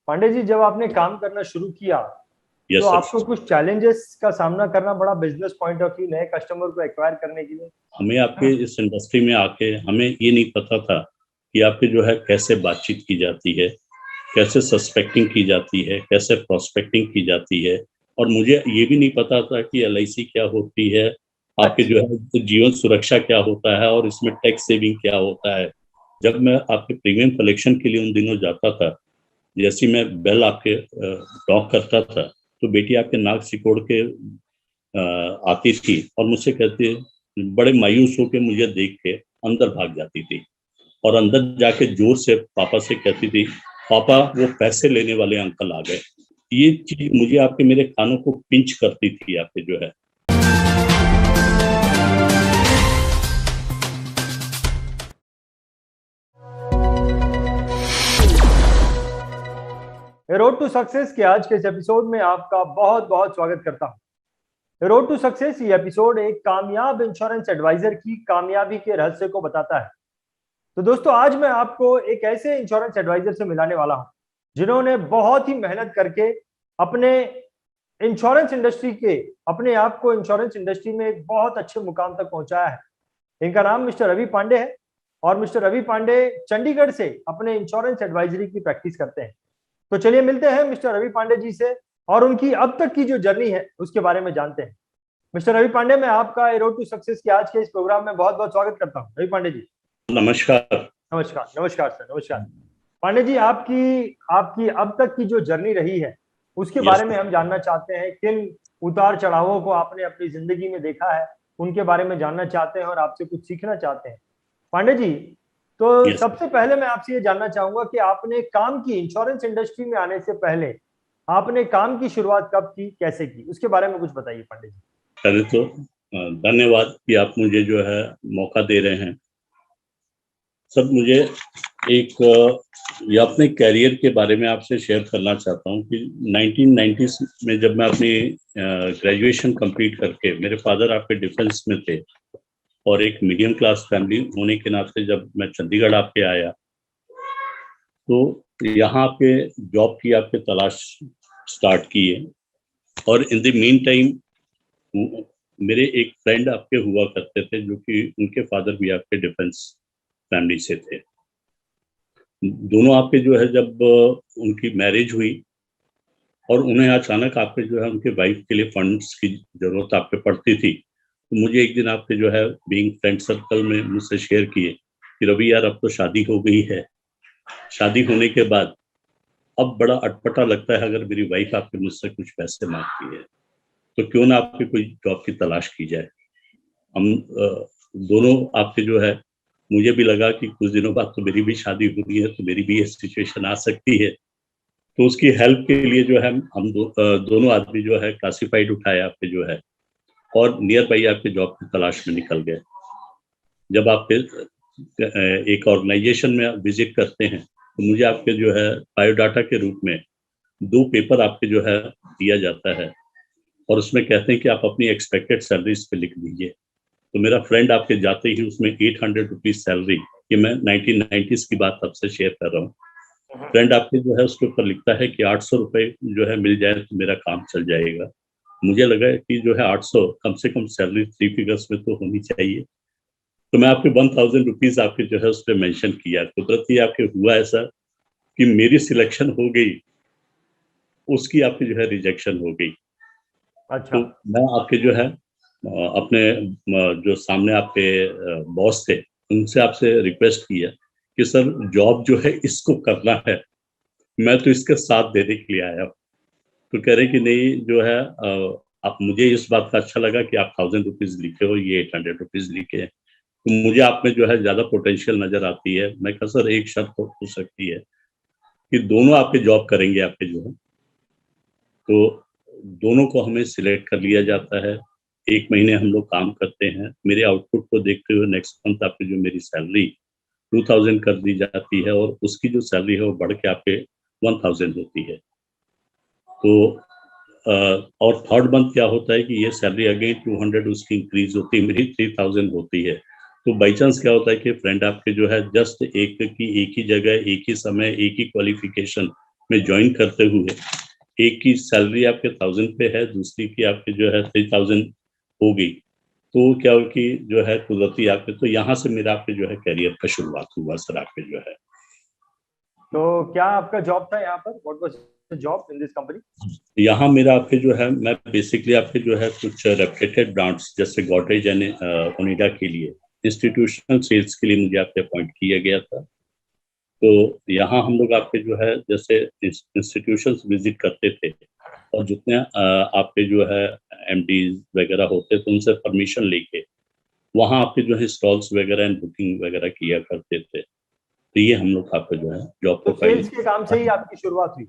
पांडे जी, जब आपने काम करना शुरू किया तो यस सर। आपको कुछ चैलेंजेस का सामना करना पड़ा बिजनेस पॉइंट ऑफ व्यू, नए कस्टमर को एक्वायर करने के लिए? हमें आपके इस इंडस्ट्री में आके हमें ये नहीं पता था कि आपके जो है कैसे बातचीत की जाती है, कैसे सस्पेक्टिंग की जाती है, कैसे प्रोस्पेक्टिंग की जाती है। और मुझे ये भी नहीं पता था कि एलआईसी क्या होती है, आपके जो अच्छा। है जीवन सुरक्षा क्या होता है और इसमें टैक्स सेविंग क्या होता है। जब मैं आपके प्रीमियम कलेक्शन के लिए उन दिनों जाता था, जैसे मैं बेल आपके टॉक करता था, तो बेटी आपके नाक सिकोड़ के आती थी और मुझसे कहती, बड़े मायूस होकर मुझे देख के अंदर भाग जाती थी और अंदर जाके जोर से पापा से कहती थी, पापा वो पैसे लेने वाले अंकल आ गए। ये चीज मुझे आपके मेरे कानों को पिंच करती थी आपके जो है। रोड टू सक्सेस के आज के इस एपिसोड में आपका बहुत बहुत स्वागत करता हूं। रोड टू सक्सेस ये एपिसोड एक कामयाब इंश्योरेंस एडवाइजर की कामयाबी के रहस्य को बताता है। तो दोस्तों, आज मैं आपको एक ऐसे इंश्योरेंस एडवाइजर से मिलाने वाला हूं जिन्होंने बहुत ही मेहनत करके अपने इंश्योरेंस इंडस्ट्री के अपने आप को इंश्योरेंस इंडस्ट्री में एक बहुत अच्छे मुकाम तक पहुंचाया है। इनका नाम मिस्टर रवि पांडे है और मिस्टर रवि पांडे चंडीगढ़ से अपने इंश्योरेंस एडवाइजरी की प्रैक्टिस करते हैं। तो चलिए मिलते हैं मिस्टर रवि पांडे जी से और उनकी अब तक की जो जर्नी है उसके बारे में जानते हैं। मिस्टर रवि पांडे, मैं आपका रोड टू सक्सेस के आज के इस प्रोग्राम में बहुत बहुत स्वागत करता हूं। रवि पांडे जी, नमस्कार। नमस्कार। नमस्कार सर, नमस्कार। पांडे जी, आपकी आपकी अब तक की जो जर्नी रही है उसके यस बारे में हम जानना चाहते हैं। किन उतार चढ़ावों को आपने अपनी जिंदगी में देखा है, उनके बारे में जानना चाहते हैं और आपसे कुछ सीखना चाहते हैं। पांडे जी, तो यस। सबसे पहले मैं आपसे ये जानना चाहूंगा कि आपने काम की इंश्योरेंस इंडस्ट्री में आने से पहले आपने काम की शुरुआत कब की, कैसे की, उसके बारे में कुछ बताइए पांडे जी। पहले तो धन्यवाद कि आप मुझे जो है मौका दे रहे हैं। सर मुझे एक ये अपने कैरियर के बारे में आपसे शेयर करना चाहता हूँ कि 1990s में जब मैं अपनी ग्रेजुएशन कंप्लीट करके, मेरे फादर आपके डिफेंस में थे और एक मीडियम क्लास फैमिली होने के नाते जब मैं चंडीगढ़ आपके आया, तो यहाँ पे जॉब की आपके तलाश स्टार्ट की है। और इन द मीन टाइम मेरे एक फ्रेंड आपके हुआ करते थे जो कि उनके फादर भी आपके डिफेंस फैमिली से थे। दोनों आपके जो है जब उनकी मैरिज हुई और उन्हें अचानक आपके जो है उनके वाइफ के लिए फंड्स की जरूरत आपके पड़ती थी, तो मुझे एक दिन आपके जो है बीइंग फ्रेंड सर्कल में मुझसे शेयर किए कि रवि यार, अब तो शादी हो गई है, शादी होने के बाद अब बड़ा अटपटा लगता है अगर मेरी वाइफ आपके मुझसे कुछ पैसे मांगती है, तो क्यों ना आपकी कोई जॉब की तलाश की जाए। हम दोनों आपके जो है, मुझे भी लगा कि कुछ दिनों बाद तो मेरी भी शादी हुई है, तो मेरी भी ये सिचुएशन आ सकती है। तो उसकी हेल्प के लिए जो है दोनों आदमी जो है क्लासिफाइड उठाए आपके जो है और नियर बाई आपके जॉब की तलाश में निकल गए। जब आप एक ऑर्गेनाइजेशन में विजिट करते हैं तो मुझे आपके जो है बायोडाटा के रूप में 2 पेपर आपके जो है दिया जाता है और उसमें कहते हैं कि आप अपनी एक्सपेक्टेड सैलरी इस पे लिख दीजिए। तो मेरा फ्रेंड आपके जाते ही उसमें 800 रुपीज सैलरी, ये मैं 1990s की बात आपसे शेयर कर रहा हूँ, फ्रेंड आपके जो है उसके ऊपर लिखता है कि 800 रुपये जो है मिल जाए तो मेरा काम चल जाएगा। मुझे लगा कि जो है 800 कम से कम सैलरी 3 फिगर्स में तो होनी चाहिए। तो मैं आपके 1000 रुपीज आपके जो है उस पर मैंशन किया। कुदरती आपके हुआ ऐसा कि मेरी सिलेक्शन हो गई, उसकी आपकी जो है रिजेक्शन हो गई। अच्छा। तो मैं आपके जो है अपने जो सामने आपके बॉस थे उनसे आपसे रिक्वेस्ट किया कि सर जॉब जो है इसको करना है, मैं तो इसके साथ देने के लिए आया हूँ। तो कह रहे कि नहीं जो है आप, मुझे इस बात का अच्छा लगा कि आप 1000 रुपीज लिखे हो, ये 800 रुपीज लिखे हैं, तो मुझे आप में जो है ज्यादा पोटेंशियल नजर आती है। मैं कहा सर एक शर्त हो सकती है कि दोनों आपके जॉब करेंगे आपके जो है, तो दोनों को हमें सिलेक्ट कर लिया जाता है। 1 महीने हम लोग काम करते हैं, मेरे आउटपुट को देखते हुए नेक्स्ट मंथ आपकी जो मेरी सैलरी 2000 कर दी जाती है और उसकी जो सैलरी है वो बढ़ के आपके 1000 होती है। तो और थर्ड मंथ क्या होता है कि ये सैलरी अगेन 200 उसकी इंक्रीज होती है, मेरी 3000 होती है। तो बाई चांस क्या होता है कि फ्रेंड आपके जो है जस्ट एक की एक ही जगह, एक ही समय, एक ही क्वालिफिकेशन में ज्वाइन करते हुए एक की सैलरी आपके 1000 पे है, दूसरी की आपके जो है 3000 हो गई, तो क्या हो कि जो है कुदरती आपके, तो यहाँ से मेरा आपके जो है करियर का शुरुआत हुआ सर आपके जो है। तो क्या आपका जॉब था यहाँ पर? What was the job in this company? यहाँ मेरा आपके जो है, मैं बेसिकली आपके जो है कुछ रेप्यूटेड ब्रांड्स जैसे गॉडरेज एंड ओनिडा के लिए इंस्टीट्यूशनल सेल्स के लिए मुझे आपके अपॉइंट किया गया था। तो यहाँ हम लोग आपके जो है जैसे इंस्टीट्यूशंस विजिट करते थे, और जितने आपके जो है एमडी वगैरह होते थे उनसे परमिशन लेके वहाँ आपके जो है स्टॉल्स वगैरह एंड बुकिंग वगैरह किया करते थे। तो ये हम लोग आपका जो है जॉब तो प्रोफाइल। सेल्स के काम से ही आपकी शुरुआत हुई?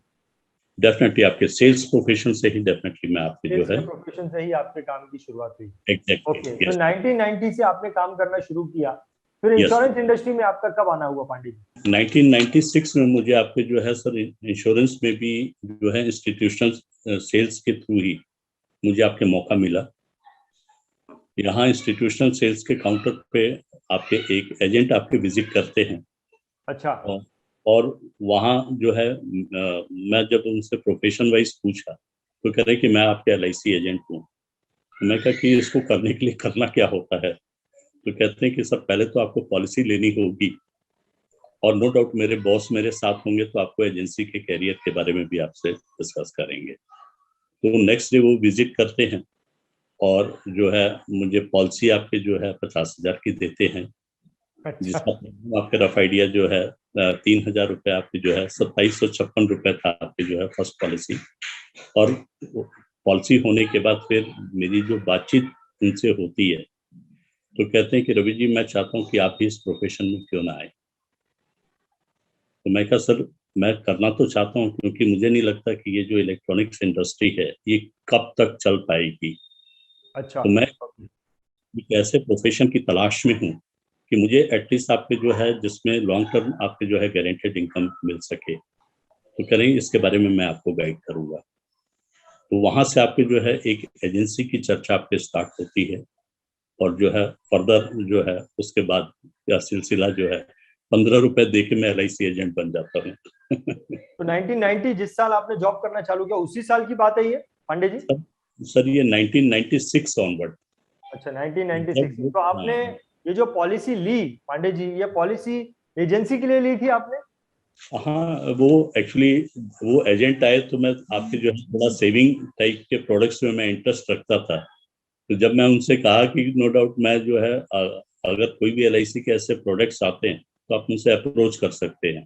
डेफिनेटली आपके सेल्स प्रोफेशन से ही डेफिनेटली मैं आपके जो सेल्स है। के प्रोफेशन से ही आपके काम की शुरुआत हुई? एग्जैक्टली, ओके, तो यस। 1990 से आपने काम करना शुरू किया, फिर यस, इंश्योरेंस इंडस्ट्री में आपका कब आना हुआ पांडे जी? 1996 में मुझे आपके जो है सर इंश्योरेंस में भी जो है इंस्टीट्यूशनल सेल्स के थ्रू ही मुझे आपके मौका मिला। यहाँ इंस्टीट्यूशनल सेल्स के काउंटर पे आपके एक एजेंट आपके विजिट करते हैं, अच्छा। और, और वहाँ जो है मैं जब उनसे प्रोफेशन वाइज पूछा तो कह रहे कि मैं आपके LIC एजेंट हूँ। मैं कहा कि इसको करने के लिए करना क्या होता है? तो कहते हैं कि सर पहले तो आपको पॉलिसी लेनी होगी, और नो डाउट मेरे बॉस मेरे साथ होंगे तो आपको एजेंसी के कैरियर के बारे में भी आपसे डिस्कस करेंगे। तो नेक्स्ट डे वो विजिट करते हैं, और जो है मुझे पॉलिसी आपके जो है 50,000 की देते हैं, अच्छा। जिसका आपका रफ आइडिया जो है 3,000 रुपये आपके जो है 2756 रुपये था आपके जो है फर्स्ट पॉलिसी। और पॉलिसी होने के बाद फिर मेरी जो बातचीत उनसे होती है तो कहते हैं कि रवि जी मैं चाहता हूँ कि आप भी इस प्रोफेशन में क्यों ना आए। तो मैं कहा सर मैं करना तो चाहता हूँ, क्योंकि मुझे नहीं लगता कि ये जो इलेक्ट्रॉनिक्स इंडस्ट्री है ये कब तक चल पाएगी। अच्छा। तो मैं एक ऐसे प्रोफेशन की तलाश में हूँ कि मुझे एटलीस्ट आपके जो है जिसमें लॉन्ग टर्म आपके जो है गारंटेड इनकम मिल सके, तो करें इसके बारे में मैं आपको गाइड करूंगा। तो वहां से आपके जो है एक एजेंसी की चर्चा आपके स्टार्ट होती है, और जो है फर्दर जो है उसके बाद या सिलसिला जो है 15 रुपए दे के मैं LIC एजेंट बन जाता हूँ। तो 1990 जिस साल आपने जॉब करना चालू किया उसी साल की बात है ये पांडे जी? सर ये 1996 ऑनवर्ड। अच्छा, 1996 में जब तो आपने हाँ, ये जो पॉलिसी ली पांडे जी, ये पॉलिसी एजेंसी के लिए ली थी आपने? हाँ वो एक्चुअली वो एजेंट आए तो मैं आपके जो है थोड़ा सेविंग टाइप के प्रोडक्ट्स में मैं इंटरेस्ट रखता था। तो जब मैं उनसे कहा कि नो डाउट मैं जो है अगर कोई भी LIC के ऐसे प्रोडक्ट्स आते हैं तो आप मुझसे अप्रोच कर सकते हैं।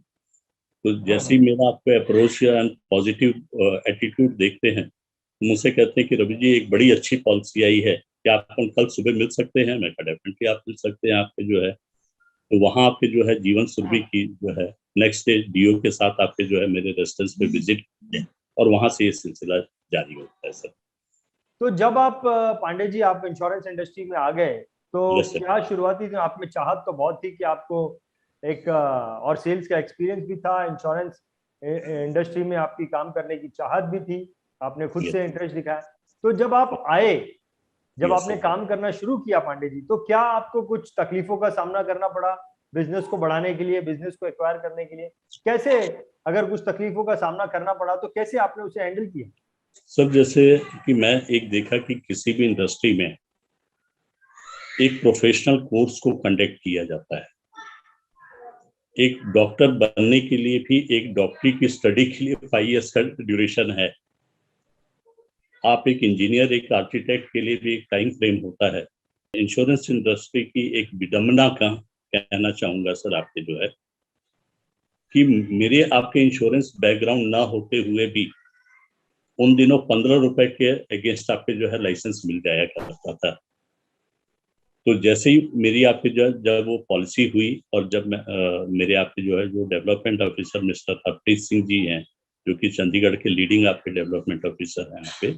तो जैसे ही मेरा आपको अप्रोच या पॉजिटिव एटीट्यूड देखते हैं तो मुझसे कहते हैं कि रवि जी एक बड़ी अच्छी पॉलिसी आई है, क्या आप हम कल सुबह मिल सकते हैं? मैं कहा डेफिनेटली आप मिल सकते हैं आपके जो है। तो वहाँ आपके जो है जीवन सुरभि की जो है नेक्स्ट डे DO के साथ आपके जो है मेरे रेजिडेंस पे विजिट किए, और वहाँ से ये सिलसिला जारी होता है सर। तो जब आप पांडे जी आप इंश्योरेंस इंडस्ट्री में आ गए, तो यस सर। क्या शुरुआती में आप में चाहत तो बहुत थी कि आपको एक और सेल्स का एक्सपीरियंस भी था, इंश्योरेंस इंडस्ट्री में आपकी काम करने की चाहत भी थी, आपने खुद से यस इंटरेस्ट दिखाया। तो जब आप आए, जब यस आपने सर। काम करना शुरू किया पांडे जी, तो क्या आपको कुछ तकलीफों का सामना करना पड़ा बिजनेस को बढ़ाने के लिए, बिजनेस को एक्वायर करने के लिए? कैसे, अगर कुछ तकलीफों का सामना करना पड़ा तो कैसे आपने उसे हैंडल किया? सर जैसे कि मैं एक देखा कि किसी भी इंडस्ट्री में एक प्रोफेशनल कोर्स को कंडक्ट किया जाता है। एक डॉक्टर बनने के लिए भी एक डॉक्टरी की स्टडी के लिए 5 इयर्स का ड्यूरेशन है। आप एक इंजीनियर एक आर्किटेक्ट के लिए भी एक टाइम फ्रेम होता है। इंश्योरेंस इंडस्ट्री की एक विडंबना का कहना चाहूंगा सर आपके जो है कि मेरे आपके इंश्योरेंस बैकग्राउंड ना होते हुए भी उन दिनों 15 रुपए के अगेंस्ट आपके जो है लाइसेंस मिल जाया करता था। तो जैसे ही मेरी आपके जो है जब वो पॉलिसी हुई, और जब मैं मेरे आपके जो है जो development officer mister Harpreet Singh ji हैं, जो कि चंडीगढ़ के लीडिंग आपके डेवलपमेंट ऑफिसर हैं यहाँ पे,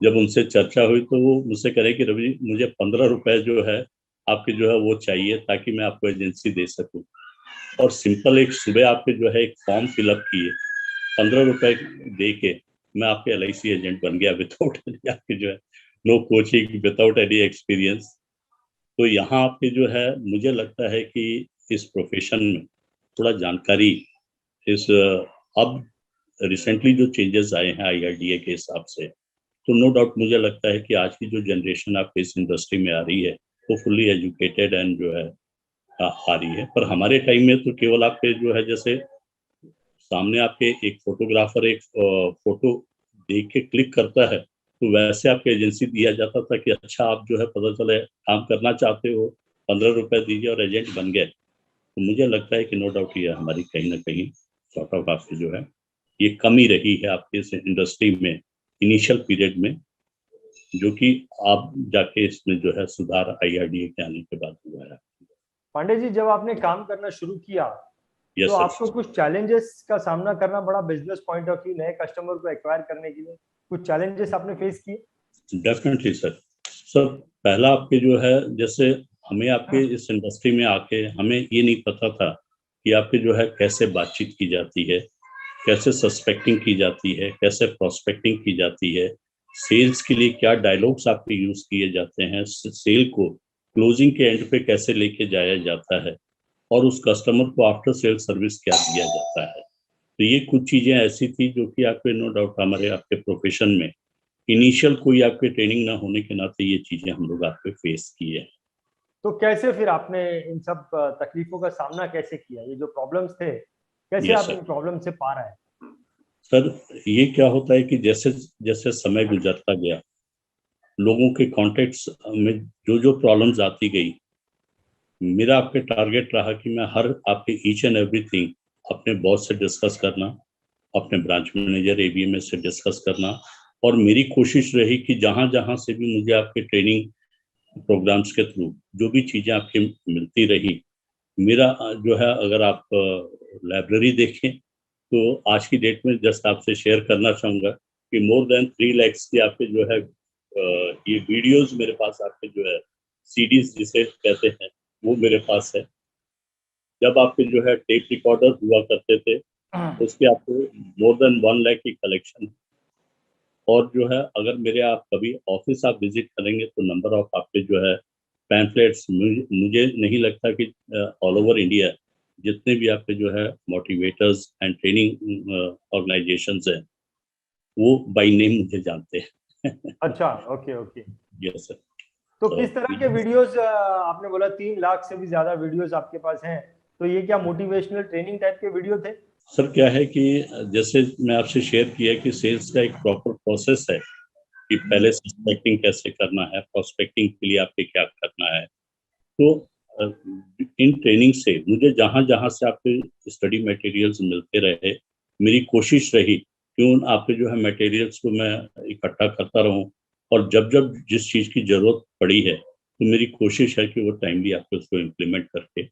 जब उनसे चर्चा हुई तो वो मुझसे कह रहे कि रवि मुझे 15 रुपए जो है आपके जो है वो चाहिए ताकि मैं आपको एजेंसी दे सकूं। और सिंपल एक सुबह आपके जो है एक फॉर्म फिलअप किए, 15 रुपए दे के मैं आपके LIC एजेंट बन गया विदाउट आपके जो है no coaching, without any experience. तो यहाँ आपके जो है मुझे लगता है कि इस प्रोफेशन में थोड़ा जानकारी इस अब रिसेंटली जो चेंजेस आए हैं IRDA के हिसाब से, तो नो डाउट मुझे लगता है कि आज की जो जनरेशन आपके इस इंडस्ट्री में आ रही है वो फुल्ली एजुकेटेड एंड जो है आ रही है। पर हमारे टाइम में तो केवल आपके जो है जैसे सामने आपके एक फोटोग्राफर एक फोटो देख के क्लिक करता है, तो वैसे आपको एजेंसी दिया जाता था कि अच्छा आप जो है पता चले काम करना चाहते हो, 15 रुपए दीजिए और एजेंट बन गए। तो मुझे लगता है कि नो डाउट ये हमारी कहीं ना कहीं सॉर्ट ऑफ आपकी जो है ये कमी रही है आपके इस इंडस्ट्री में इनिशियल पीरियड में, जो कि आप जाके इसमें जो है सुधार IRDA के आने के बाद हुआ है। पांडे जी, जब आपने काम करना शुरू किया तो यस आपको सर। कुछ चैलेंजेस का सामना करना पड़ा बिजनेस पॉइंट ऑफ व्यू, नए कस्टमर को एक्वायर करने के लिए कुछ चैलेंजेस आपने फेस किए? Definitely sir. सर पहला आपके जो है जैसे हमें आपके इस इंडस्ट्री में आके हमें ये नहीं पता था कि आपके जो है कैसे बातचीत की जाती है, कैसे सस्पेक्टिंग की जाती है, कैसे प्रोस्पेक्टिंग की जाती है, सेल्स के लिए क्या डायलॉग्स आपके यूज किए जाते हैं, सेल को क्लोजिंग के एंड पे कैसे लेके जाया जाता है, और उस कस्टमर को आफ्टर सेल सर्विस क्या दिया जाता है। तो ये कुछ चीजें ऐसी थी जो कि आपके नो डाउट हमारे आपके प्रोफेशन में इनिशियल कोई आपके ट्रेनिंग ना होने के नाते ये चीजें हम लोग आपके फेस किए हैं। तो कैसे फिर आपने इन सब तकलीफों का सामना कैसे किया? ये जो प्रॉब्लम्स थे, कैसे यस आप सर। इन प्रॉब्लम से पार आए? सर ये क्या होता है कि जैसे जैसे समय गुजरता गया, लोगों के कॉन्टेक्ट्स में जो जो प्रॉब्लम्स आती गई, मेरा आपके टारगेट रहा कि मैं हर आपके ईच एंड एवरीथिंग अपने बॉस से डिस्कस करना, अपने ब्रांच मैनेजर ABMS से डिस्कस करना, और मेरी कोशिश रही कि जहां जहां से भी मुझे आपके ट्रेनिंग प्रोग्राम्स के थ्रू जो भी चीजें आपकी मिलती रही, मेरा जो है अगर आप लाइब्रेरी देखें तो आज की डेट में जस्ट आपसे शेयर करना चाहूंगा कि मोर देन 3 lakhs की आपके जो है ये वीडियोस मेरे पास आपके जो है CDs जिसे कहते हैं वो मेरे पास है। जब आपके जो है टेप रिकॉर्डर हुआ करते थे उसके आपको मोर देन 1 lakh की कलेक्शन। और जो है अगर मेरे आप कभी ऑफिस आप विजिट करेंगे तो नंबर ऑफ आपके जो है पैम्फलेट्स, मुझे नहीं लगता कि ऑल ओवर इंडिया जितने भी आपके जो है मोटिवेटर्स एंड ट्रेनिंग ऑर्गेनाइजेशंस हैं वो बाय नेम मुझे जानते हैं। अच्छा, ओके ओके। Yes sir. तो तो किस तरह के वीडियोस, आपने बोला 3 लाख से भी ज्यादा वीडियोस आपके पास हैं, तो ये क्या मोटिवेशनल ट्रेनिंग टाइप के वीडियो थे? सर क्या है कि जैसे मैं आपसे शेयर किया कि सेल्स का एक प्रॉपर प्रोसेस है कि पहले सस्पेक्टिंग कैसे करना है, प्रोस्पेक्टिंग के लिए आपके क्या करना है। तो अ, इन ट्रेनिंग से मुझे जहां जहां से आपके स्टडी मटेरियल्स मिलते रहे, मेरी कोशिश रही कि उन आपके जो है मटेरियल्स को मैं इकट्ठा करता रहूं, और जब जब जिस चीज की जरूरत पड़ी है तो मेरी कोशिश है कि वो टाइमली आपको उसको इम्प्लीमेंट करके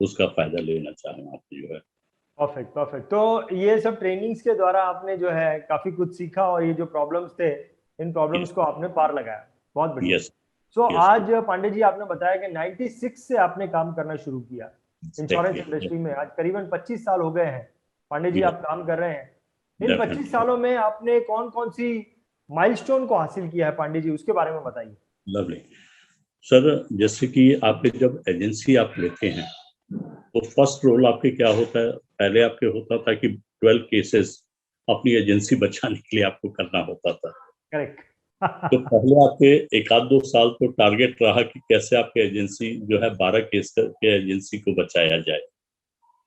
उसका फायदा लेना चाहें आप जो है। Perfect perfect. तो ये सब ट्रेनिंग्स के द्वारा आपने जो है काफी कुछ सीखा, और ये जो प्रॉब्लम्स थे, इन प्रॉब्लम्स यस को आपने पार लगाया। बहुत बढ़िया। यस सो यस आज पांडे जी, आपने बताया कि 96 से आपने काम करना शुरू किया इंश्योरेंस एग्जैक्टली। इंडस्ट्री में। आज करीबन 25 साल हो गए हैं पांडे जी यस आप काम कर रहे हैं। इन 25 डेफिनेटली। सालों में आपने कौन कौन सी माइलस्टोन को हासिल किया है पांडे जी, उसके बारे में बताइए। लवली। सर जैसे कि आपके जब एजेंसी आप लेते हैं तो फर्स्ट रोल आपके क्या होता है, पहले आपके होता था कि 12 केसेस अपनी एजेंसी बचाने के लिए आपको करना होता था। करेक्ट। तो पहले आपके एक आध 2 साल तो टारगेट रहा कि कैसे आपके एजेंसी जो है 12 केस के एजेंसी को बचाया जाए।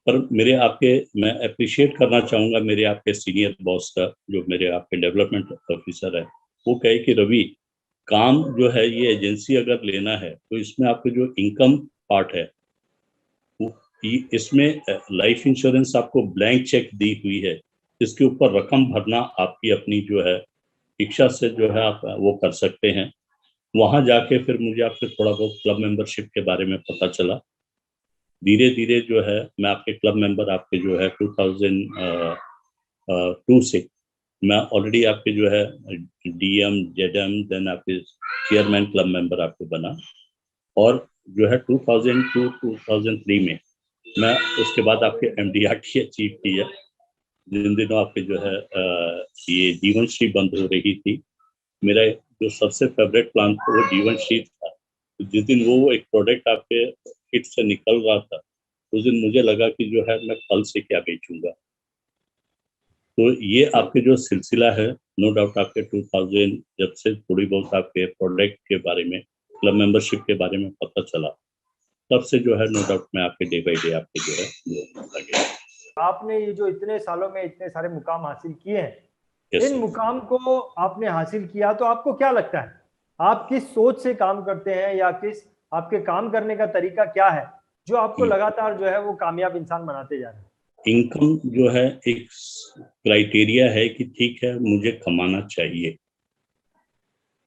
पर मेरे आपके मैं अप्रिशिएट करना चाहूंगा मेरे आपके सीनियर बॉस का, जो मेरे आपके डेवलपमेंट ऑफिसर है, वो कहे कि रवि, काम जो है ये एजेंसी अगर लेना है तो इसमें आपके जो इनकम पार्ट है इसमें लाइफ इंश्योरेंस आपको ब्लैंक चेक दी हुई है, इसके ऊपर रकम भरना आपकी अपनी जो है इच्छा से जो है आप वो कर सकते हैं। वहां जाके फिर मुझे आपके थोड़ा बहुत क्लब मेंबरशिप के बारे में पता चला। धीरे धीरे जो है मैं आपके क्लब मेंबर आपके जो है 2002 से मैं ऑलरेडी आपके जो है DM ZM देन आपके चेयरमैन क्लब मेंबर आपको बना। और जो है 2002-2003 में मैं उसके बाद आपके MDRT अचीव किया। जिन दिनों आपके जो है ये जीवन श्री बंद हो रही थी, मेरा जो सबसे फेवरेट प्लान था वो जीवन श्री था। तो जिस दिन वो एक प्रोडक्ट आपके हिट से निकल रहा था, उस दिन मुझे लगा कि जो है मैं फल से क्या बेचूंगा। तो ये आपके जो सिलसिला है, नो डाउट आपके 2000 जब से थोड़ी बहुत आपके प्रोडक्ट के बारे में, क्लब मेंबरशिप के बारे में पता चला, तब से जो है नो डाउट मैं आपके डे बाय डे आपके जो है वो लगे। आपने ये जो इतने सालों में इतने सारे मुकाम हासिल किए हैं, Yes, इन sir. मुकाम को आपने हासिल किया तो आपको क्या लगता है, आप किस सोच से काम करते हैं या किस आपके काम करने का तरीका क्या है जो आपको लगातार जो है वो कामयाब इंसान बनाते जा रहे हैं? इनकम जो है एक क्राइटेरिया है कि ठीक है मुझे कमाना चाहिए,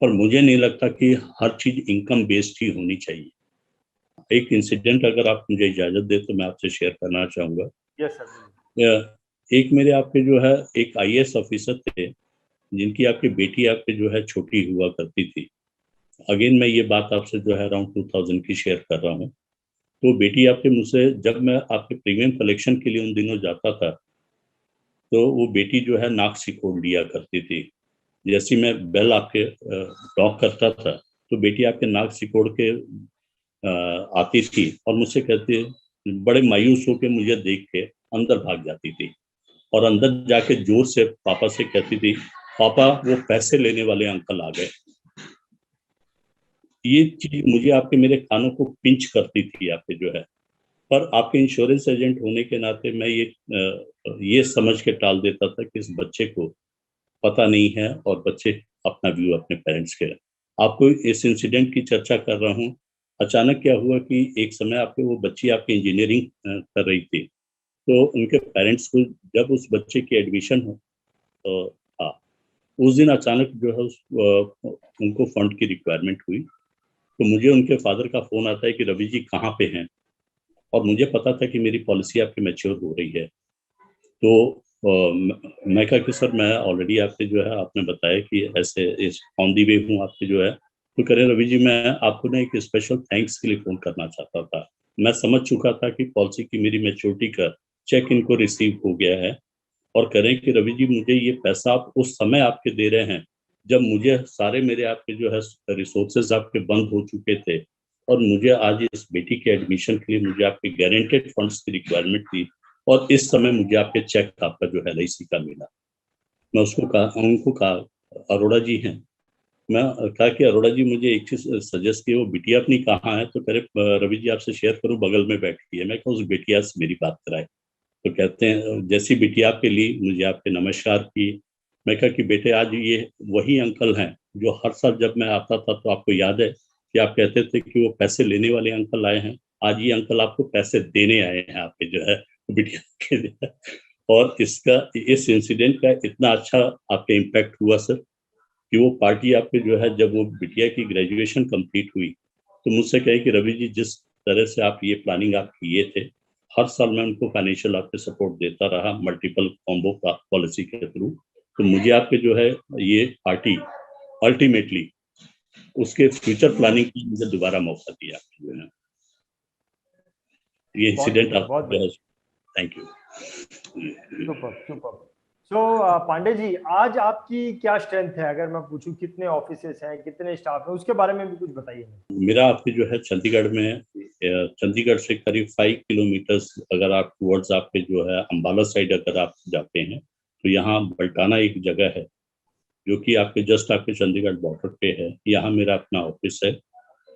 पर मुझे नहीं लगता कि हर चीज इनकम बेस्ड ही होनी चाहिए। एक इंसिडेंट अगर आप मुझे इजाजत दे तो मैं आपसे शेयर करना चाहूंगा। Yes sir. एक मेरे आपके जो है एक आईएएस ऑफिसर थे, जिनकी आपकी बेटी आपके जो है छोटी हुआ करती थी। अगेन मैं ये बात आपसे जो है अराउंड 2000 की शेयर कर रहा हूँ। तो बेटी आपके मुझसे, जब मैं आपके प्रीमियम कलेक्शन के लिए उन दिनों जाता था, तो वो बेटी जो है नाक सिकोड़ लिया करती थी। जैसे मैं बेल आपके टॉक करता था, तो बेटी आपके नाक सिकोड़ के आती थी और मुझसे कहती, बड़े मायूस होकर मुझे देख के अंदर भाग जाती थी और अंदर जाके जोर से पापा से कहती थी, पापा वो पैसे लेने वाले अंकल आ गए। ये चीज मुझे आपके मेरे कानों को पिंच करती थी आपके जो है। पर आपके इंश्योरेंस एजेंट होने के नाते मैं ये समझ के टाल देता था कि इस बच्चे को पता नहीं है और बच्चे अपना व्यू अपने पेरेंट्स के। आपको इस इंसिडेंट की चर्चा कर रहा हूँ। अचानक क्या हुआ कि एक समय आपके वो बच्ची आपकी इंजीनियरिंग कर रही थी, तो उनके पेरेंट्स को जब उस बच्चे की एडमिशन हो था, उस दिन अचानक जो है उनको फंड की रिक्वायरमेंट हुई। तो मुझे उनके फादर का फोन आता है कि रवि जी कहाँ पे हैं, और मुझे पता था कि मेरी पॉलिसी आपकी मैच्योर हो रही है। तो मैं कहा कि सर मैं ऑलरेडी आपके जो है आपने बताया कि ऐसे इस ऑन दी वे हूँ आपके जो है। तो कह रहे रवि जी मैं आपको ना एक स्पेशल थैंक्स के लिए फ़ोन करना चाहता था। मैं समझ चुका था कि पॉलिसी की मेरी मैच्योरिटी का चेक इनको रिसीव हो गया है, और कह रहे हैं कि रवि जी मुझे ये पैसा आप उस समय आपके दे रहे हैं जब मुझे सारे मेरे आपके जो है रिसोर्सेज आपके बंद हो चुके थे, और मुझे आज इस बेटी के एडमिशन के लिए मुझे आपके गारंटेड फंड्स की रिक्वायरमेंट थी, और इस समय मुझे आपके चेक आपका जो है एलआईसी का मिला। मैं उसको कहा, उनको कहा अरोड़ा जी हैं। मैं कहा कि अरोड़ा जी मुझे एक चीज सजेस्ट की, वो बिटिया अपनी कहाँ है? तो कह रहे रवि जी आपसे शेयर करूँ, बगल में बैठी है। मैं कहा उस बिटिया से मेरी बात कराए। तो कहते हैं जैसी बिटिया आपके लिए मुझे आपके नमस्कार की। मैं कहा कि बेटे आज ये वही अंकल हैं जो हर साल जब मैं आता था तो आपको याद है कि आप कहते थे कि वो पैसे लेने वाले अंकल आए हैं, आज ये अंकल आपको पैसे देने आए हैं आपके जो है बिटिया के लिए। और इसका इस इंसिडेंट का इतना अच्छा आपके इम्पैक्ट हुआ सर, कि वो पार्टी आपके जो है जब वो बिटिया की ग्रेजुएशन कंप्लीट हुई, तो मुझसे कहे कि रवि जी जिस तरह से आप ये प्लानिंग आप किए थे, हर साल मैं उनको फाइनेंशियल आपके सपोर्ट देता रहा मल्टीपल कॉम्बो का पॉलिसी के थ्रू। तो मुझे आपके जो है ये पार्टी अल्टीमेटली उसके फ्यूचर प्लानिंग की मुझे दोबारा मौका दिया जो है। ये बहुत इंसिडेंट बढ़िया, आप बहुत जो है। बढ़िया। Thank you. Super super. So Pandey ji, आज आपकी क्या स्ट्रेंथ है? अगर मैं पूछूं कितने ऑफिसेस हैं, कितने स्टाफ हैं, उसके बारे में भी कुछ बताइए। मेरा आपके जो है चंडीगढ़ में, चंडीगढ़ से करीब 5 किलोमीटर्स अगर आप टुवर्ड्स आपके जो है अम्बाला साइड अगर आप जाते हैं, तो यहाँ बल्टाना एक जगह है जो कि आपके जस्ट आपके चंडीगढ़ बॉर्डर पे है। यहाँ मेरा अपना ऑफिस है।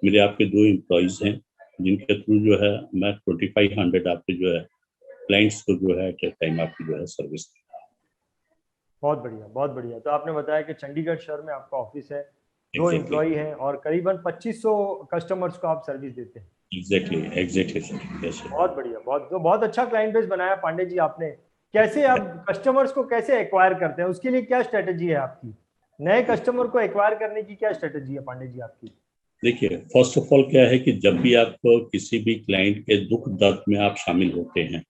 मेरे आपके 2 एम्प्लॉयज हैं जिनके थ्रू जो है मैं 2500 आपके जो है क्लाइंट्स को जो है एट ए टाइम आपकी जो है सर्विस। बहुत बढ़िया, बहुत बढ़िया। तो आपने बताया कि चंडीगढ़ शहर में आपका ऑफिस है, 2 एग्जैक्टली, एम्प्लॉई हैं और करीबन 2500 कस्टमर्स को आप सर्विस देते हैं। एग्जैक्टली, एग्जैक्टली सर, यस बहुत बढ़िया, बहुत अच्छा क्लाइंट बेस बनाया पांडे जी आपने। कैसे आप कस्टमर्स को कैसे एक्वायर करते हैं, उसके लिए क्या स्ट्रेटेजी है आपकी? नए सर। कस्टमर को एक्वायर करने की क्या स्ट्रेटेजी है पांडे जी आपकी? देखिए फर्स्ट ऑफ ऑल क्या है कि जब भी आप किसी भी क्लाइंट के दुख दर्द में आप शामिल होते हैं,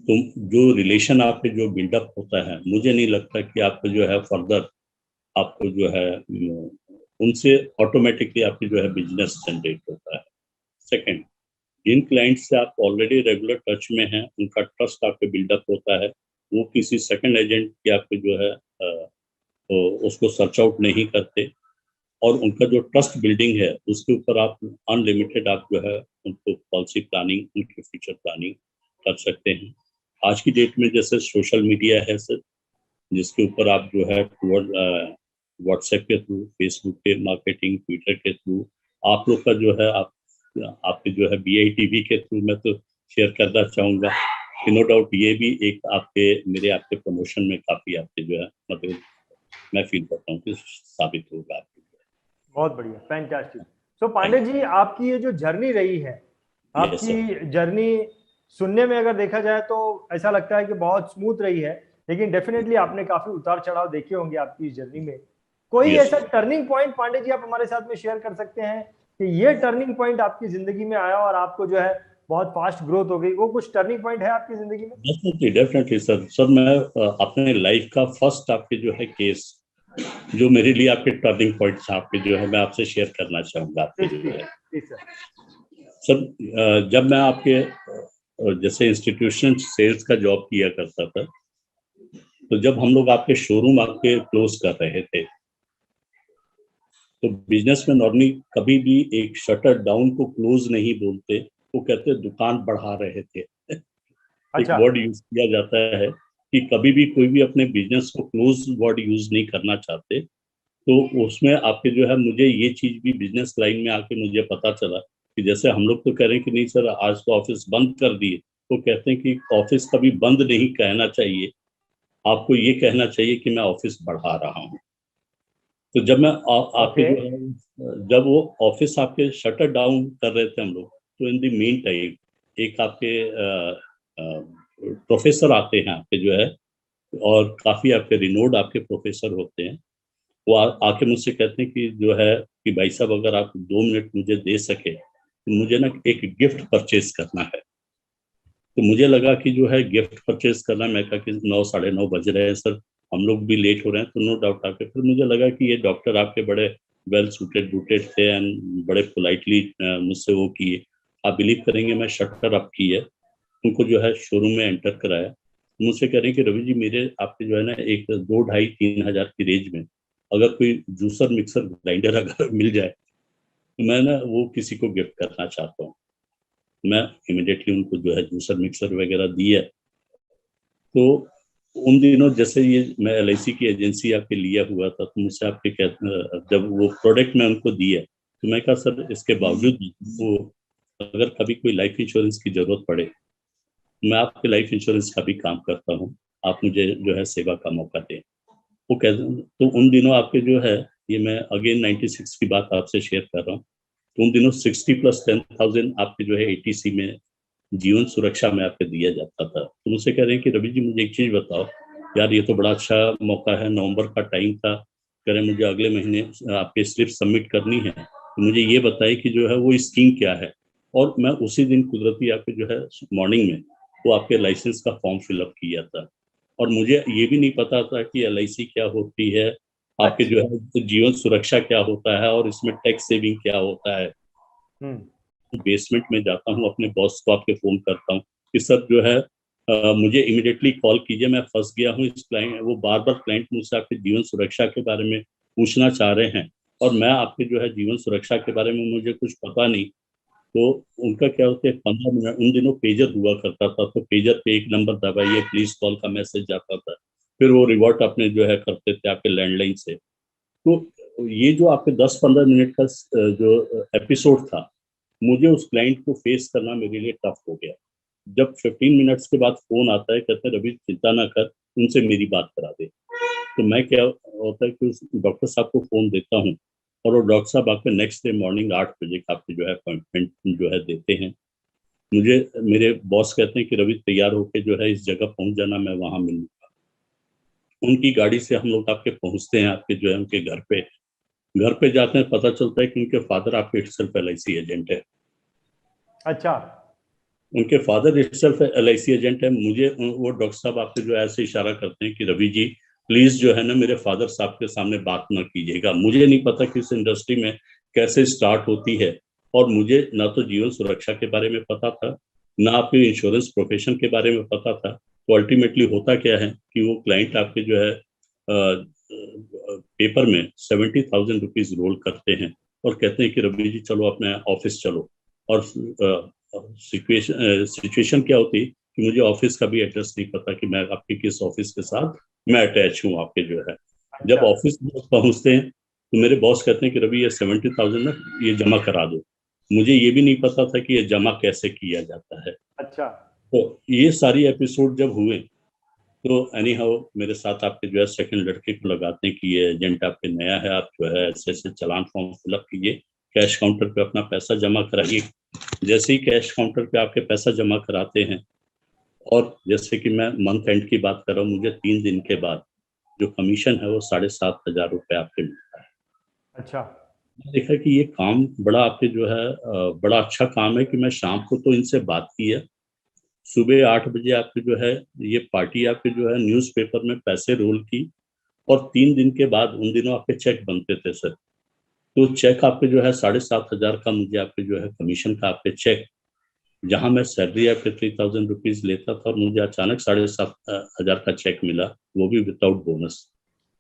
तो जो रिलेशन आपके जो बिल्डअप होता है, मुझे नहीं लगता कि आपको जो है फर्दर आपको जो है उनसे ऑटोमेटिकली आपकी जो है बिजनेस जनरेट होता है। सेकंड, जिन क्लाइंट से आप ऑलरेडी रेगुलर टच में हैं, उनका ट्रस्ट आपके बिल्डअप होता है। वो किसी सेकंड एजेंट की आपके जो है तो उसको सर्च आउट नहीं करते, और उनका जो ट्रस्ट बिल्डिंग है उसके ऊपर आप अनलिमिटेड आप जो है उनको पॉलिसी प्लानिंग, उनकी फ्यूचर प्लानिंग कर सकते हैं। आज की डेट में जैसे सोशल मीडिया है सर, जिसके ऊपर आप जो है व्हाट्सएप के थ्रू, फेसबुक के मार्केटिंग, ट्विटर के थ्रू, आप लोग का जो है आपके जो है BITV के थ्रू मैं तो शेयर करना चाहूंगा कि नो डाउट ये भी एक आपके प्रमोशन में काफी आपके जो है मतलब मैं फील करता हूँ कि साबित होगा आपके। बहुत बढ़िया, फैंटास्टिक। सो पांडे जी, आपकी ये जो जर्नी रही है, यस सर। आपकी जर्नी सुनने में अगर देखा जाए तो ऐसा लगता है कि बहुत स्मूथ रही है, लेकिन डेफिनेटली आपने काफी उतार चढ़ाव देखे होंगे आपकी इस जर्नी में। कोई यस ऐसा टर्निंग पॉइंट पांडे जी आप हमारे साथ में शेयर कर सकते हैं कि ये टर्निंग पॉइंट आपकी जिंदगी में आया और आपको जो है बहुत फास्ट ग्रोथ हो गई? वो कुछ टर्निंग पॉइंट है आपकी जिंदगी में? Definitely definitely sir. सर मैं अपने लाइफ का फर्स्ट आपके जो है केस जो मेरे लिए आपके टर्निंग पॉइंट्स आपके जो है मैं आपसे शेयर करना चाहूंगा आपके प्लीज जो प्लीज है। Please sir. सर जब मैं आपके जैसे इंस्टीट्यूशन सेल्स का जॉब किया करता था, तो जब हम लोग आपके शोरूम आपके क्लोज कर रहे थे, तो बिजनेस में नॉर्मली कभी भी एक शटर डाउन को क्लोज नहीं बोलते, वो कहते दुकान बढ़ा रहे थे। एक अच्छा। वर्ड यूज किया जाता है कि कभी भी कोई भी अपने बिजनेस को क्लोज वर्ड यूज नहीं करना चाहते। तो उसमें आपके जो है मुझे ये चीज भी बिजनेस लाइन में आके मुझे पता चला कि जैसे हम लोग तो कह रहे हैं कि नहीं सर आज तो ऑफिस बंद कर दिए, तो कहते हैं कि ऑफिस कभी बंद नहीं कहना चाहिए, आपको ये कहना चाहिए कि मैं ऑफिस बढ़ा रहा हूँ। तो जब मैं आपके ओके। जो है जब वो ऑफिस आपके शटर डाउन कर रहे थे हम लोग, तो इन द मीन टाइम एक आपके प्रोफेसर आते हैं आपके जो है, और काफी आपके रिनोड आपके प्रोफेसर होते हैं। वो आके मुझसे कहते हैं कि जो है कि भाई साहब अगर आप 2 मिनट मुझे दे सके तो मुझे ना एक गिफ्ट परचेज करना है। तो मुझे लगा कि जो है गिफ्ट परचेज करना, मैं कहा कि 9 साढ़े 9 बज रहे हैं सर, हम लोग भी लेट हो रहे हैं, तो नो डाउट आके फिर मुझे लगा कि ये डॉक्टर आपके बड़े वेल सूटेड बूटेड थे एंड बड़े पोलाइटली मुझसे वो किए। आप बिलीव करेंगे मैं शटर अप की है, उनको जो है शोरूम में एंटर कराया, मुझसे कह रहे हैं कि रवि जी मेरे आपके जो है ना एक 2 ढाई 3 हज़ार की रेंज में अगर कोई जूसर मिक्सर ग्राइंडर अगर मिल जाए तो मैं ना वो किसी को गिफ्ट करना चाहता हूँ। मैं इमिडिएटली उनको जो है जूसर मिक्सर वगैरह दिया। तो उन दिनों जैसे ये मैं LIC की एजेंसी आपके लिया हुआ था, तो मुझसे आपके जब वो प्रोडक्ट मैं उनको दिया, तो मैं कहा सर इसके बावजूद वो अगर कभी कोई लाइफ इंश्योरेंस की जरूरत पड़े, मैं आपके लाइफ इंश्योरेंस का भी काम करता हूँ, आप मुझे जो है सेवा का मौका दें। वो कह तो उन दिनों आपके जो है, ये मैं अगेन 96 की बात आपसे शेयर कर रहा हूँ, तो उन दिनों 60+10,000 आपके जो है ATC में जीवन सुरक्षा में आपके दिया जाता था। तो मुझसे कह रहे हैं कि रवि जी मुझे एक चीज बताओ, यार ये तो बड़ा अच्छा मौका है, नवंबर का टाइम था, कह रहे मुझे अगले महीने आपके स्लिप सबमिट करनी है, तो मुझे ये बताइए कि जो है वो स्कीम क्या है। और मैं उसी दिन कुदरती आपके जो है मॉर्निंग में वो आपके लाइसेंस का फॉर्म फिलअप किया था। और मुझे ये भी नहीं पता था कि LIC क्या होती है, आपके अच्छा। जो है जीवन सुरक्षा क्या होता है, और इसमें टैक्स सेविंग क्या होता है। हम्म। बेसमेंट में जाता हूँ, अपने बॉस को आपके फोन करता हूँ कि सर जो है मुझे इमिडिएटली कॉल कीजिए, मैं फंस गया हूँ इस क्लाइंट, वो बार बार क्लाइंट मुझसे आपके जीवन सुरक्षा के बारे में पूछना चाह रहे हैं, और मैं आपके जो है जीवन सुरक्षा के बारे में मुझे कुछ पता नहीं। तो उनका क्या होता है 15 मिनट, उन दिनों पेजर हुआ करता था, तो पेजर पे एक नंबर दबाइए प्लीज कॉल का मैसेज जाता था, फिर वो रिवर्ट अपने जो है करते थे आपके लैंडलाइन से। तो ये जो आपके 10-15 मिनट का जो एपिसोड था, मुझे उस क्लाइंट को फेस करना मेरे लिए टफ हो गया। जब 15 मिनट्स के बाद फोन आता है, कहते हैं रवि चिंता ना कर, उनसे मेरी बात करा दे। तो मैं क्या होता है कि उस डॉक्टर साहब को फोन देता हूँ, और वो डॉक्टर साहब आपके नेक्स्ट डे मॉर्निंग 8 बजे का आपके जो है अपॉइंटमेंट जो है देते हैं। मुझे मेरे बॉस कहते हैं कि रवि तैयार होके जो है इस जगह पहुंच जाना, मैं वहां मिलूंगा। उनकी गाड़ी से हम लोग आपके पहुंचते हैं आपके जो है उनके घर पे। घर पे जाते हैं, पता चलता है कि उनके फादर आपके इटसेल्फ LIC एजेंट है। अच्छा। उनके फादर इटसेल्फ LIC एजेंट है। मुझे वो डॉक्टर साहब आपसे जो है ऐसे इशारा करते हैं कि रवि जी प्लीज जो है ना मेरे फादर साहब के सामने बात ना कीजिएगा। मुझे नहीं पता कि इस इंडस्ट्री में कैसे स्टार्ट होती है, और मुझे ना तो जीवन सुरक्षा के बारे में पता था, ना आपके इंश्योरेंस प्रोफेशन के बारे में पता था। तो अल्टीमेटली होता क्या है कि वो क्लाइंट आपके जो है पेपर में 70,000 रुपीज रोल करते हैं, और कहते हैं कि रवि जी चलो अपने ऑफिस चलो। और सिचुएशन क्या होती कि मुझे ऑफिस का भी एड्रेस नहीं पता कि मैं आपके किस ऑफिस के साथ मैं अटैच हूँ आपके जो है। जब अच्छा ऑफिस में पहुंचते हैं तो मेरे बॉस कहते हैं कि रवि ये 70,000 ना ये जमा करा दो। मुझे ये भी नहीं पता था कि ये जमा कैसे किया जाता है। अच्छा। तो ये सारी एपिसोड जब हुए तो एनी हाउ मेरे साथ आपके जो है सेकंड लड़के को लगाते हैं कि ये एजेंट आपके नया है, आप जो है ऐसे ऐसे चालान फॉर्म फिलअप कीजिए, कैश काउंटर पे अपना पैसा जमा कराइए। जैसे ही कैश काउंटर पे आपके पैसा जमा कराते हैं, और जैसे कि मैं मंथ एंड की बात कर रहा हूँ, मुझे 3 दिन के बाद जो कमीशन है वो 7,500 रुपये आपके मिलता है। अच्छा। मैंने देखा कि ये काम बड़ा आपके जो है बड़ा अच्छा काम है कि मैं शाम को तो इनसे बात की है, सुबह 8 बजे आपके जो है ये पार्टी आपके जो है न्यूज़पेपर में पैसे रोल की, और 3 दिन के बाद उन दिनों आपके चेक बनते थे सर। तो चेक आपके जो है 7,500 का मुझे आपके जो है कमीशन का आपके चेक, जहां मैं सैलरी आपके 3,000 रुपीज लेता था, और मुझे अचानक 7,500 का चेक मिला, वो भी विदाउट बोनस।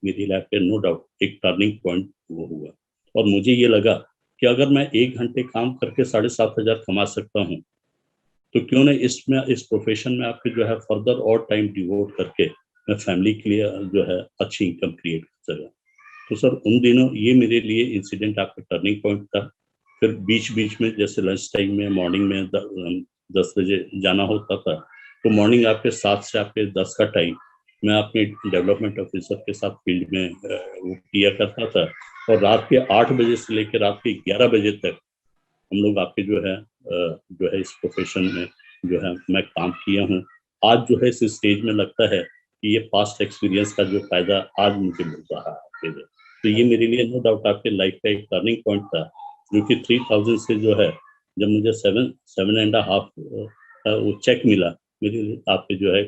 मेरी लाइफ पे नो डाउट एक टर्निंग पॉइंट वो हुआ। और मुझे ये लगा कि अगर मैं 1 घंटे काम करके 7,500 कमा सकता हूँ, तो क्यों नहीं इसमें इस प्रोफेशन में आपके जो है फर्दर और टाइम डिवोट करके मैं फैमिली के लिए जो है अच्छी इनकम क्रिएट कर सका। तो सर उन दिनों ये मेरे लिए इंसिडेंट आपका टर्निंग पॉइंट था। फिर बीच बीच में जैसे लंच टाइम में मॉर्निंग में 10 बजे जाना होता था, तो मॉर्निंग आपके 7 से आपके 10 का टाइम मैं अपने डेवलपमेंट ऑफिसर के साथ फील्ड में वो किया करता था। और रात के 8 बजे से लेकर रात के 11 बजे तक हम लोग आपके जो है इस प्रोफेशन में जो है मैं काम किया हूँ। आज जो है इस स्टेज में लगता है कि ये पास्ट एक्सपीरियंस का जो फायदा आज मुझे मिल रहा है आपके लिए। तो ये मेरे लिए नो डाउट आपके लाइफ का एक टर्निंग पॉइंट था, जो कि 3,000 से जो है जब मुझे 7.5 वो चेक मिला, मेरे लिए आपके जो है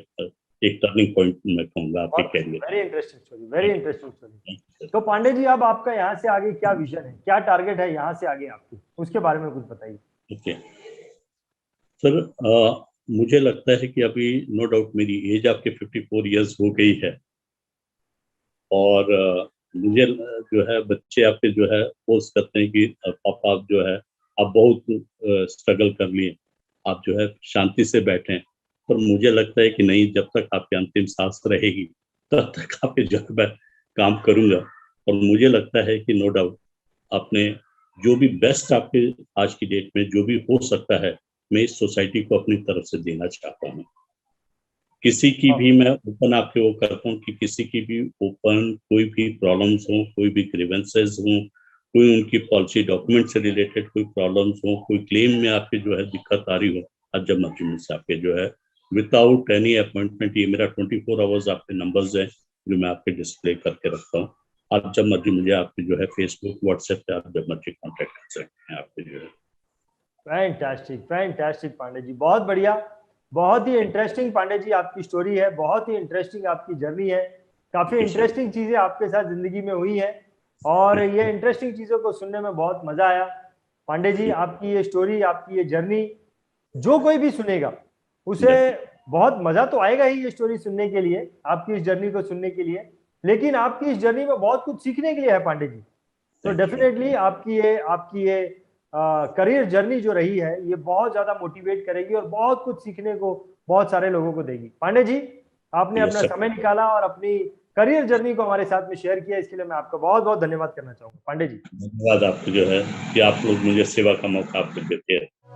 एक टर्निंग पॉइंट मैं कहूँगा आपके बहुत career very interesting story, very interesting story. में। तो पांडे जी, अब आपका यहाँ से आगे क्या विजन है, क्या टारगेट है यहाँ से आगे आपकी, उसके बारे में कुछ बताइए। ओके सर, मुझे लगता है कि अभी नो डाउट मेरी एज आपके 54 इयर्स हो गई है, और मुझे जो है बच्चे आपके जो है फोर्स करते हैं कि पापा आप जो है आप बहुत स्ट्रगल कर लिए, आप जो है शांति से बैठें। पर मुझे लगता है कि नहीं, जब तक आपकी अंतिम सांस रहेगी तब तक आपके जो है मैं काम करूंगा। और मुझे लगता है कि नो डाउट आपने जो भी बेस्ट आपके आज की डेट में जो भी हो सकता है, मैं इस सोसाइटी को अपनी तरफ से देना चाहता हूँ। किसी की भी मैं ओपन आपके वो करता हूँ कि किसी की भी ओपन कोई भी प्रॉब्लम्स हो, कोई भी ग्रीवेंसेस हो, कोई उनकी पॉलिसी डॉक्यूमेंट से रिलेटेड कोई प्रॉब्लम्स हो, कोई क्लेम में आपके जो है दिक्कत आ रही हो, आज जब मर्जी मुझसे आपके जो है विदाउट एनी अपॉइंटमेंट, ये मेरा 24 आवर्स आपके नंबर्स है जो मैं आपके डिस्प्ले करके रखता हूँ। आप जब मर्जी मुझे आपके जो है फेसबुक व्हाट्सएप पे आप जब मर्जी कॉन्टेक्ट कर सकते हैं आपके जो है। फैंटास्टिक, फैंटास्टिक पांडे जी, बहुत बढ़िया। बहुत ही इंटरेस्टिंग पांडे जी आपकी स्टोरी है, बहुत ही इंटरेस्टिंग आपकी जर्नी है। काफी थैंक यू सर। इंटरेस्टिंग चीजें आपके साथ जिंदगी में हुई है, और ये इंटरेस्टिंग चीजों को सुनने में बहुत मजा आया। पांडे जी, आपकी ये स्टोरी, आपकी ये जर्नी, जो कोई भी सुनेगा उसे बहुत मजा तो आएगा ही ये स्टोरी सुनने के लिए, आपकी इस जर्नी को सुनने के लिए। लेकिन आपकी इस जर्नी में बहुत कुछ सीखने के लिए है पांडे जी। तो थैंक यू। डेफिनेटली आपकी ये करियर जर्नी जो रही है, ये बहुत ज्यादा मोटिवेट करेगी और बहुत कुछ सीखने को बहुत सारे लोगों को देगी। पांडे जी, आपने यस अपना सर। समय निकाला और अपनी करियर जर्नी को हमारे साथ में शेयर किया, इसके लिए मैं आपका बहुत बहुत धन्यवाद करना चाहूंगा पांडे जी। धन्यवाद आपको जो है कि आप लोग मुझे सेवा का मौका आपको देते हैं।